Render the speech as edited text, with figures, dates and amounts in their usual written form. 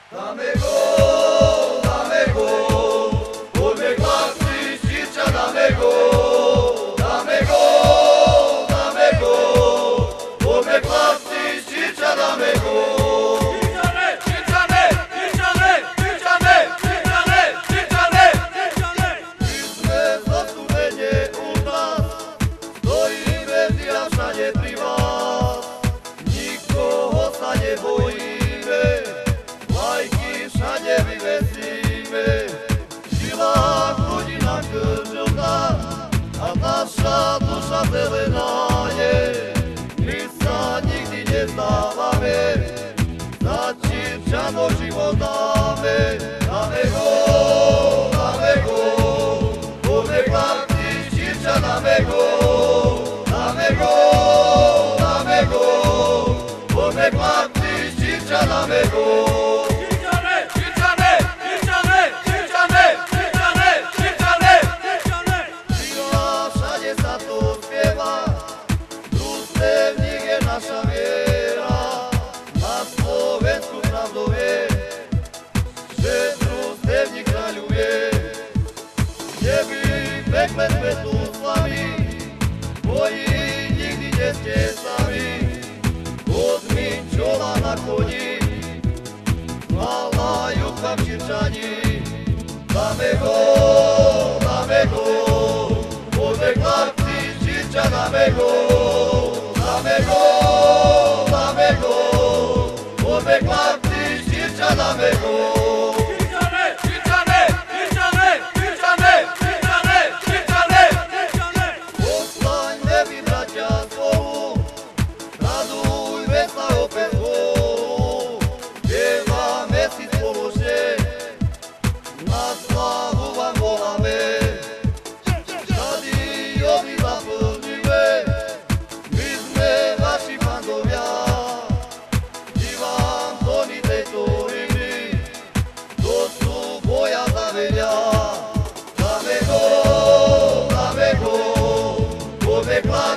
Dame gol, poďme chlapci, Štýrča, dame gol, poďme chlapci, Štýrča, dáme gól. My sme zasúdenie u nás, stojíme vždy a všade pri vás. Nikoho sa nebojíme, vlajky všade vyvesíme. V žilách ľudí nám krčilná a naša duša zelená je. My sa nikdy nezdávame, za Štýrčanov život dáme. Dáme gól, poďme chlapci, Štýrča, dáme gól, poďme chlapci, Štýrča, dáme gól. Všade sa to spieva, družstevník je naša viera. Na Slovensku pravdou je, že družstevník kráľuje. V nebi pekle sme tu s vami, boji nikdy nie ste sami. Chodmi čola na koni, chválajú k vám Štýrčani. Dáme gól, poďme chlapci, Štýrča, dáme gól, poďme chlapci, Štýrča, dáme gól. Postaňme vy, bratia, spolu, radujme sa opäť spolu, spievame si spoločne, na slávu vám voláme. Štadióny zaplníme, my sme vaši fandovia, divántoni tejto hymny, do súboja zavedia. Dáme gól, poďme chlapci,